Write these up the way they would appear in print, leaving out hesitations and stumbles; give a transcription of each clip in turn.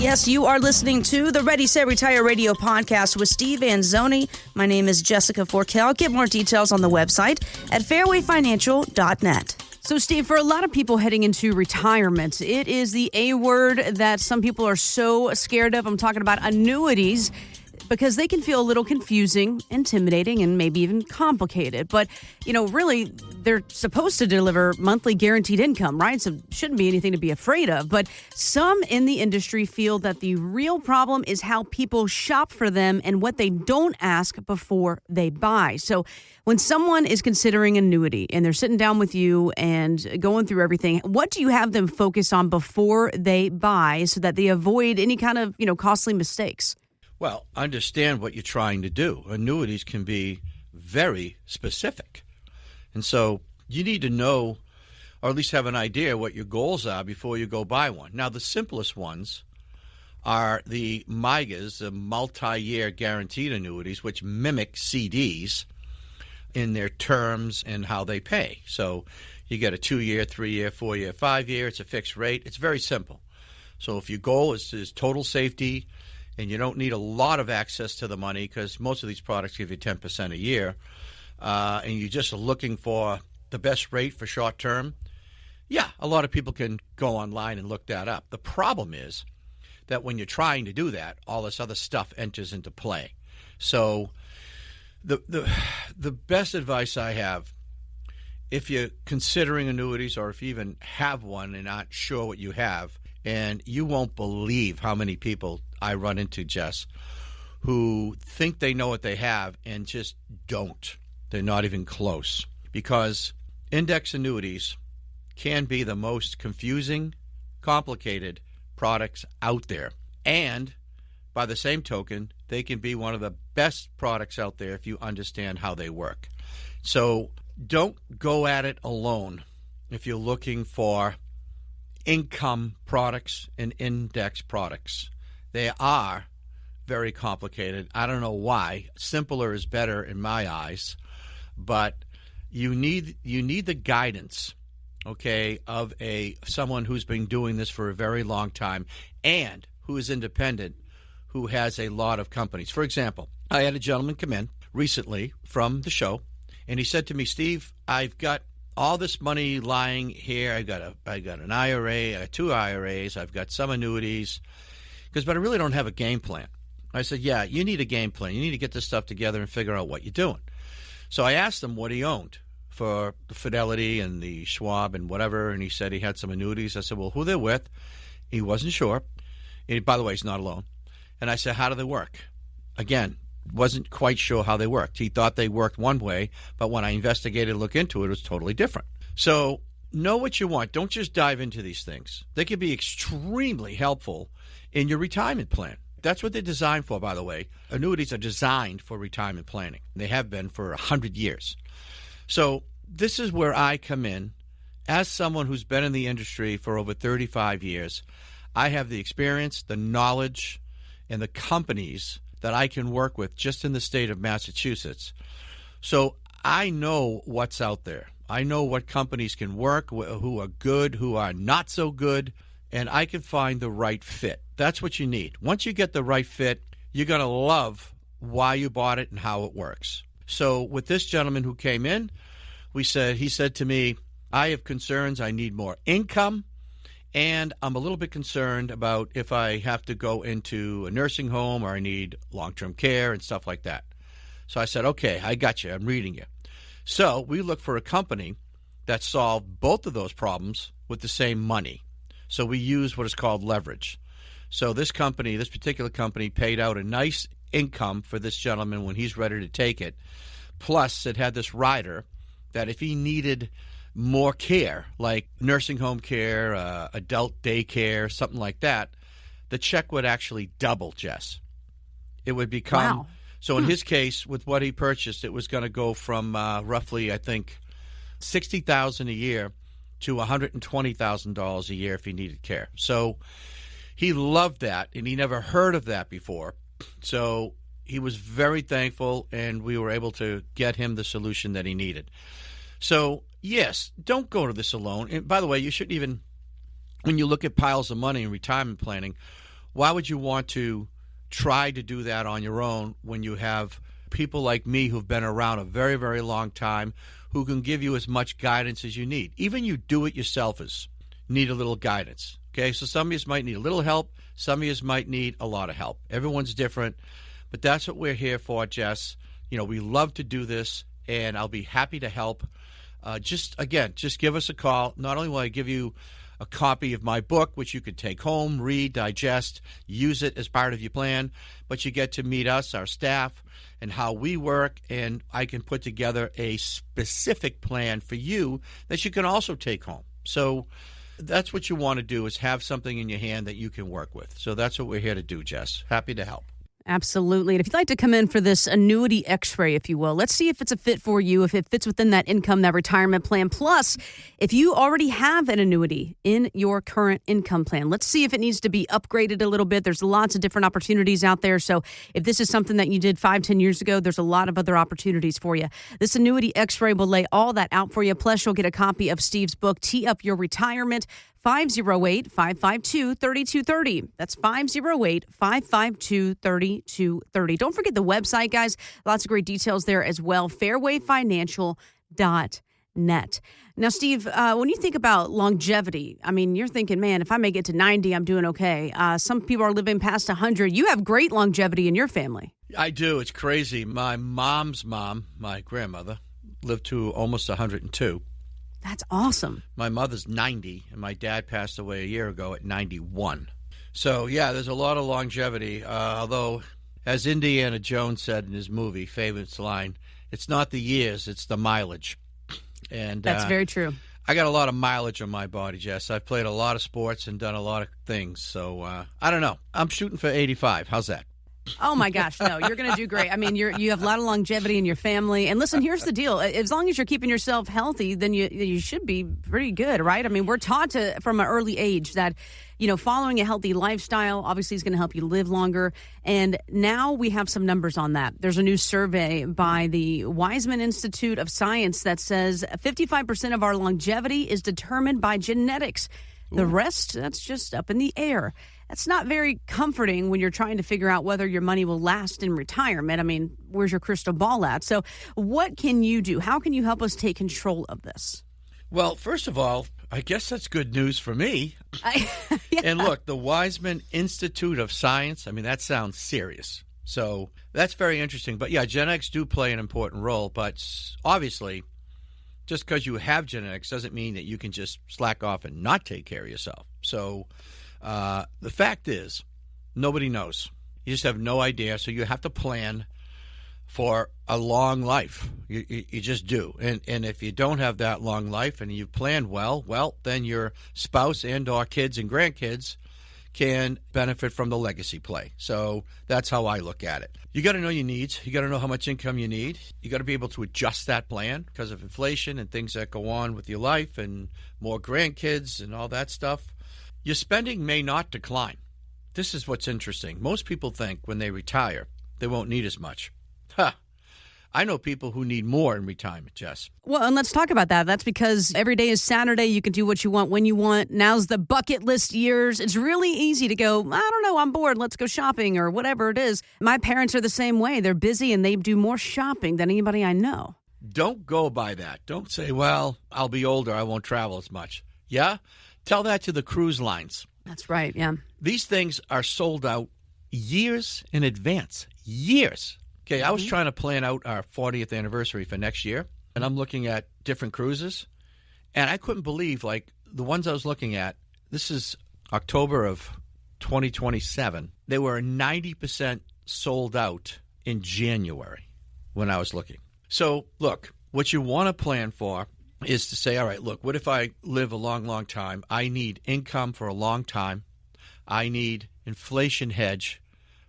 Yes, you are listening to the Ready, Set, Retire radio podcast with Steve Anzuoni. My name is Jessica Forkel. Get more details on the website at fairwayfinancial.net. So, Steve, for a lot of people heading into retirement, it is the A word that some people are so scared of. I'm talking about annuities, because they can feel a little confusing, intimidating, and maybe even complicated. But, really, they're supposed to deliver monthly guaranteed income, right? So shouldn't be anything to be afraid of. But some in the industry feel that the real problem is how people shop for them and what they don't ask before they buy. So when someone is considering annuity and they're sitting down with you and going through everything, what do you have them focus on before they buy so that they avoid any kind of, costly mistakes? Well, understand what you're trying to do. Annuities can be very specific. And so you need to know, or at least have an idea what your goals are before you go buy one. Now, the simplest ones are the MIGAs, the multi-year guaranteed annuities, which mimic CDs in their terms and how they pay. So you get a 2-year, 3-year, 4-year, 5-year. It's a fixed rate. It's very simple. So if your goal is total safety, and you don't need a lot of access to the money because most of these products give you 10% a year, and you're just looking for the best rate for short term, yeah, a lot of people can go online and look that up. The problem is that when you're trying to do that, all this other stuff enters into play. So the best advice I have, if you're considering annuities or if you even have one and not sure what you have, and you won't believe how many people I run into, Jess, who think they know what they have and just don't. They're not even close. Because index annuities can be the most confusing, complicated products out there. And by the same token, they can be one of the best products out there if you understand how they work. So don't go at it alone if you're looking for income products and index products. They are very complicated. I don't know why. Simpler is better in my eyes, but you need the guidance, okay, of someone who's been doing this for a very long time and who is independent, who has a lot of companies. For example, I had a gentleman come in recently from the show, and he said to me, Steve, I've got all this money lying here. I got an IRA, I got 2 IRAs, I've got some annuities, but I really don't have a game plan. I said, yeah, you need a game plan. You need to get this stuff together and figure out what you're doing. So I asked him what he owned for the Fidelity and the Schwab and whatever, and he said he had some annuities. I said, well, who they're with? He wasn't sure. By the way, he's not alone. And I said, how do they work? Again, wasn't quite sure how they worked. He thought they worked one way, but when I investigated and looked into it, it was totally different. So know what you want. Don't just dive into these things. They can be extremely helpful in your retirement plan. That's what they're designed for, by the way. Annuities are designed for retirement planning. They have been for 100 years. So this is where I come in. As someone who's been in the industry for over 35 years, I have the experience, the knowledge, and the companies that I can work with just in the state of Massachusetts. So I know what's out there. I know what companies can work, who are good, who are not so good, and I can find the right fit. That's what you need. Once you get the right fit, you're going to love why you bought it and how it works. So with this gentleman who came in, he said to me, I have concerns. I need more income, and I'm a little bit concerned about if I have to go into a nursing home or I need long-term care and stuff like that. So I said, okay, I got you. I'm reading you. So we looked for a company that solved both of those problems with the same money. So we use what is called leverage. So this particular company paid out a nice income for this gentleman when he's ready to take it. Plus, it had this rider that if he needed more care, like nursing home care, adult daycare, something like that, the check would actually double, Jess. It would become... Wow. So in his case, with what he purchased, it was going to go from roughly, I think, $60,000 a year to $120,000 a year if he needed care. So he loved that, and he never heard of that before. So he was very thankful, and we were able to get him the solution that he needed. So, yes, don't go to this alone. And by the way, you shouldn't even, when you look at piles of money in retirement planning, why would you want to try to do that on your own when you have people like me who've been around a very, very long time who can give you as much guidance as you need? Even you do-it-yourselfers need a little guidance, okay? So some of you might need a little help. Some of you might need a lot of help. Everyone's different, but that's what we're here for, Jess. You know, we love to do this, and I'll be happy to help. Just give us a call. Not only will I give you a copy of my book, which you could take home, read, digest, use it as part of your plan, but you get to meet us, our staff, and how we work, and I can put together a specific plan for you that you can also take home. So that's what you want to do, is have something in your hand that you can work with. So that's what we're here to do, Jess. Happy to help. Absolutely. And if you'd like to come in for this annuity x-ray, if you will, let's see if it's a fit for you, if it fits within that income, that retirement plan. Plus, if you already have an annuity in your current income plan, let's see if it needs to be upgraded a little bit. There's lots of different opportunities out there. So if this is something that you did 5-10 years ago, there's a lot of other opportunities for you. This annuity x-ray will lay all that out for you. Plus, you'll get a copy of Steve's book, Tee Up Your Retirement. 508-552-3230. That's 508-552-3230. Don't forget the website, guys. Lots of great details there as well. fairwayfinancial.net. Now, Steve, when you think about longevity, I mean, you're thinking, man, if I make it to 90, I'm doing okay. Some people are living past 100. You have great longevity in your family. I do. It's crazy. My mom's mom, my grandmother, lived to almost 102. That's awesome. My mother's 90, and my dad passed away a year ago at 91. So, yeah, there's a lot of longevity, although, as Indiana Jones said in his movie, famous line, it's not the years, it's the mileage. And that's very true. I got a lot of mileage on my body, Jess. I've played a lot of sports and done a lot of things. So, I don't know. I'm shooting for 85. How's that? Oh, my gosh. No, you're going to do great. I mean, you have a lot of longevity in your family. And listen, here's the deal. As long as you're keeping yourself healthy, then you should be pretty good, right? I mean, we're taught from an early age that, you know, following a healthy lifestyle obviously is going to help you live longer. And now we have some numbers on that. There's a new survey by the Weizmann Institute of Science that says 55% of our longevity is determined by genetics. The rest, that's just up in the air. That's not very comforting when you're trying to figure out whether your money will last in retirement. I mean, where's your crystal ball at? So what can you do? How can you help us take control of this? Well, first of all, I guess that's good news for me. Yeah. And look, the Weizmann Institute of Science, I mean, that sounds serious. So that's very interesting. But yeah, genetics do play an important role. But obviously, just because you have genetics doesn't mean that you can just slack off and not take care of yourself. So the fact is, nobody knows. You just have no idea. So you have to plan for a long life. You just do. And if you don't have that long life and you've planned well, then your spouse and or kids and grandkids can benefit from the legacy play. So that's how I look at it. You got to know your needs. You got to know how much income you need. You got to be able to adjust that plan because of inflation and things that go on with your life and more grandkids and all that stuff. Your spending may not decline. This is what's interesting. Most people think when they retire, they won't need as much. I know people who need more in retirement, Jess. Well, and let's talk about that. That's because every day is Saturday. You can do what you want when you want. Now's the bucket list years. It's really easy to go, I don't know, I'm bored. Let's go shopping or whatever it is. My parents are the same way. They're busy and they do more shopping than anybody I know. Don't go by that. Don't say, well, I'll be older. I won't travel as much. Yeah? Tell that to the cruise lines. That's right, yeah. These things are sold out years in advance. Years. Okay, I was trying to plan out our 40th anniversary for next year, and I'm looking at different cruises, and I couldn't believe, like, the ones I was looking at, this is October of 2027. They were 90% sold out in January when I was looking. So, look, what you want to plan for is to say, all right, look, what if I live a long, long time? I need income for a long time. I need inflation hedge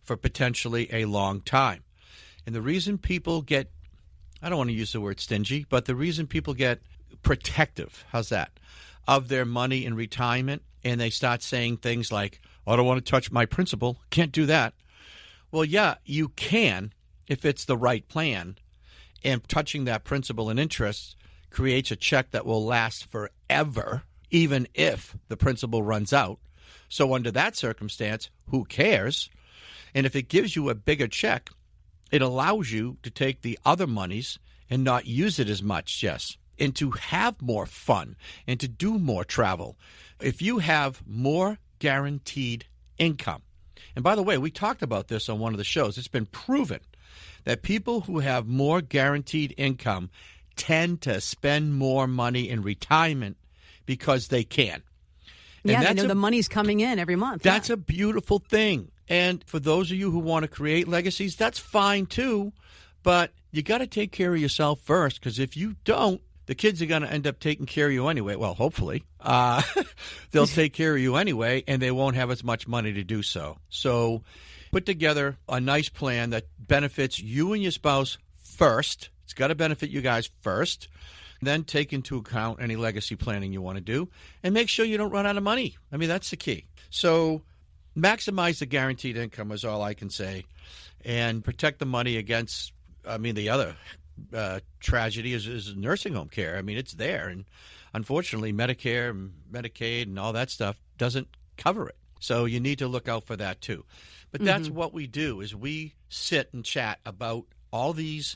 for potentially a long time. And the reason people get, I don't want to use the word stingy, but the reason people get protective, how's that, of their money in retirement, and they start saying things like, oh, I don't want to touch my principal, can't do that. Well, yeah, you can if it's the right plan, and touching that principal and interest creates a check that will last forever, even if the principal runs out. So under that circumstance, who cares? And if it gives you a bigger check, it allows you to take the other monies and not use it as much, Jess, and to have more fun and to do more travel. If you have more guaranteed income, and by the way, we talked about this on one of the shows. It's been proven that people who have more guaranteed income tend to spend more money in retirement because they can. Yeah, they know the money's coming in every month. That's a beautiful thing. And for those of you who want to create legacies, that's fine too. But you got to take care of yourself first, because if you don't, the kids are going to end up taking care of you anyway. Well, hopefully. They'll take care of you anyway, and they won't have as much money to do so. So put together a nice plan that benefits you and your spouse first. It's got to benefit you guys first. Then take into account any legacy planning you want to do, and make sure you don't run out of money. I mean, that's the key. So maximize the guaranteed income is all I can say, and protect the money against, the other tragedy is nursing home care. I mean, it's there, and unfortunately, Medicare and Medicaid and all that stuff doesn't cover it. So you need to look out for that too. But that's what we do, is we sit and chat about all these,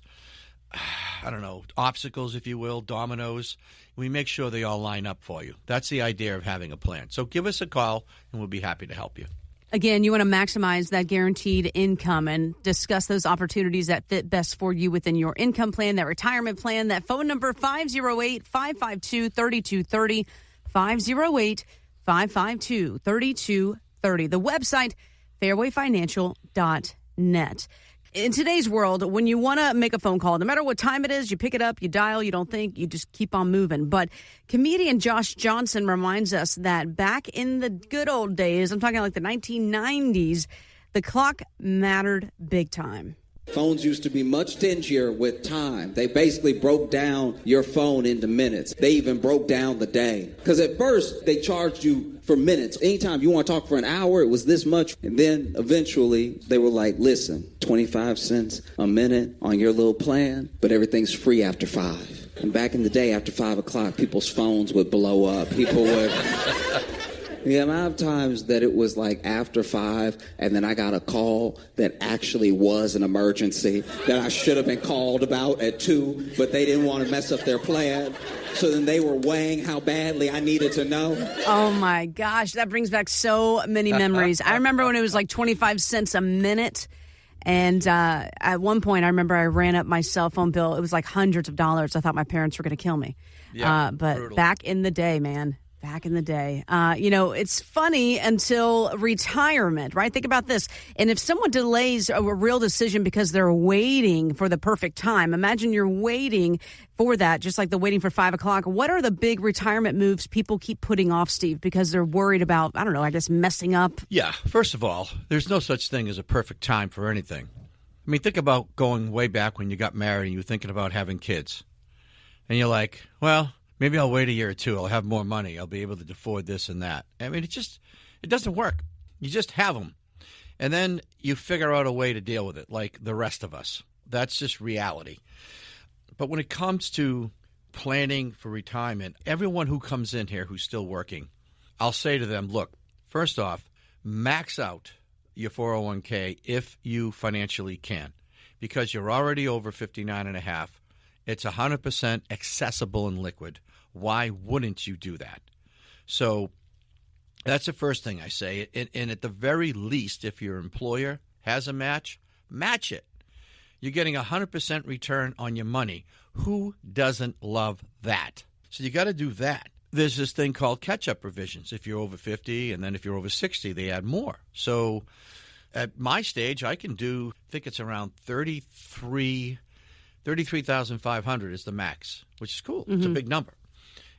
obstacles, if you will, dominoes. We make sure they all line up for you. That's the idea of having a plan. So give us a call, and we'll be happy to help you. Again, you want to maximize that guaranteed income and discuss those opportunities that fit best for you within your income plan, that retirement plan. That phone number, 508-552-3230, 508-552-3230. The website, fairwayfinancial.net. In today's world, when you want to make a phone call, no matter what time it is, you pick it up, you dial, you don't think, you just keep on moving. But comedian Josh Johnson reminds us that back in the good old days, I'm talking like the 1990s, the clock mattered big time. Phones used to be much stingier with time. They basically broke down your phone into minutes. They even broke down the day. Because at first, they charged you for minutes. Anytime you want to talk for an hour, it was this much. And then eventually, they were like, listen, 25 cents a minute on your little plan, but everything's free after 5. And back in the day, after 5 o'clock, people's phones would blow up. People would... The amount of times that it was like after 5, and then I got a call that actually was an emergency that I should have been called about at 2, but they didn't want to mess up their plan. So then they were weighing how badly I needed to know. Oh, my gosh. That brings back so many memories. I remember when it was like 25 cents a minute. And at one point, I remember I ran up my cell phone bill. It was like hundreds of dollars. I thought my parents were going to kill me. Yeah, but brutal. Back in the day, man. Back in the day. It's funny until retirement, right? Think about this. And if someone delays a real decision because they're waiting for the perfect time, imagine you're waiting for that, just like the waiting for 5 o'clock. What are the big retirement moves people keep putting off, Steve, because they're worried about, messing up? Yeah. First of all, there's no such thing as a perfect time for anything. I mean, think about going way back when you got married and you were thinking about having kids. And you're like, well, maybe I'll wait a year or two. I'll have more money. I'll be able to afford this and that. I mean, it doesn't work. You just have them. And then you figure out a way to deal with it, like the rest of us. That's just reality. But when it comes to planning for retirement, everyone who comes in here who's still working, I'll say to them, look, first off, max out your 401k if you financially can, because you're already over 59 and a half. It's 100% accessible and liquid. Why wouldn't you do that? So that's the first thing I say. And at the very least, if your employer has a match it. You're getting 100% return on your money. Who doesn't love that? So you got to do that. There's this thing called catch-up provisions. If you're over 50, and then if you're over 60, they add more. So at my stage, I can do, I think it's around 33,500 is the max, which is cool. Mm-hmm. It's a big number.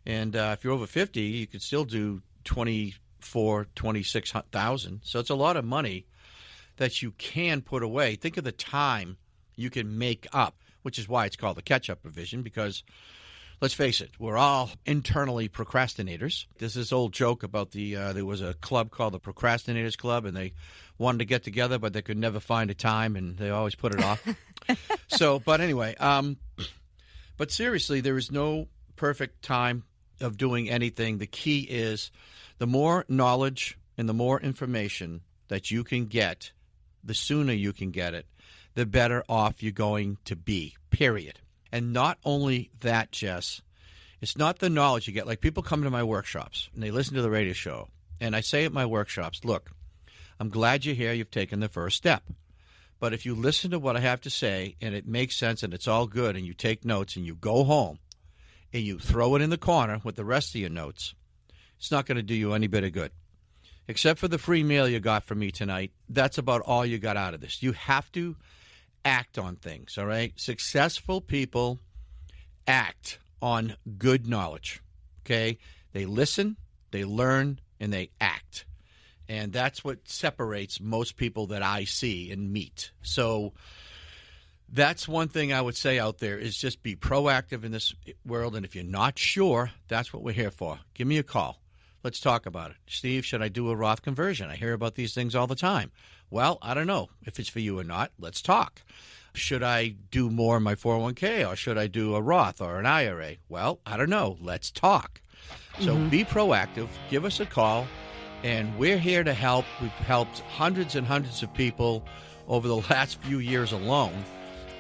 And if you're over 50, you could still do 26,000. So it's a lot of money that you can put away. Think of the time you can make up, which is why it's called the catch-up provision, because let's face it, we're all internally procrastinators. There's this old joke about there was a club called the Procrastinators Club, and they wanted to get together, but they could never find a time, and they always put it off. But anyway, but seriously, there is no perfect time of doing anything. The key is the more knowledge And the more information that you can get, the sooner you can get it, the better off you're going to be, period. And not only that, Jess, it's not the knowledge you get. Like, people come to my workshops and they listen to the radio show. And I say at my workshops, look, I'm glad you're here. You've taken the first step. But if you listen to what I have to say and it makes sense and it's all good and you take notes and you go home and you throw it in the corner with the rest of your notes, it's not going to do you any bit of good. Except for the free meal you got from me tonight, that's about all you got out of this. You have to act on things, all right? Successful people act on good knowledge, okay? They listen, they learn, and they act. And that's what separates most people that I see and meet. So that's one thing I would say out there is just be proactive in this world. And if you're not sure, that's what we're here for. Give me a call. Let's talk about it. Steve, should I do a Roth conversion? I hear about these things all the time. Well, I don't know if it's for you or not. Let's talk. Should I do more in my 401k, or should I do a Roth or an IRA? Well, I don't know. Let's talk. So be proactive. Give us a call, and we're here to help. We've helped hundreds and hundreds of people over the last few years alone,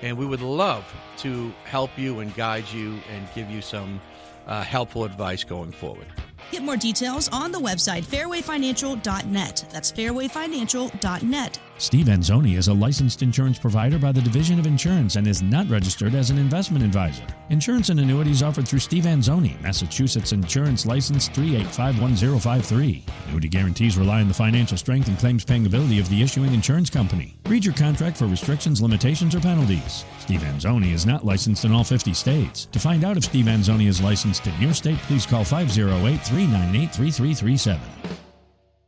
and we would love to help you and guide you and give you some helpful advice going forward. Get more details on the website, fairwayfinancial.net. That's fairwayfinancial.net. Steve Anzuoni is a licensed insurance provider by the Division of Insurance and is not registered as an investment advisor. Insurance and annuities offered through Steve Anzuoni, Massachusetts Insurance License 3851053. Annuity guarantees rely on the financial strength and claims paying ability of the issuing insurance company. Read your contract for restrictions, limitations, or penalties. Steve Anzuoni is not licensed in all 50 states. To find out if Steve Anzuoni is licensed in your state, please call 508-398-3337.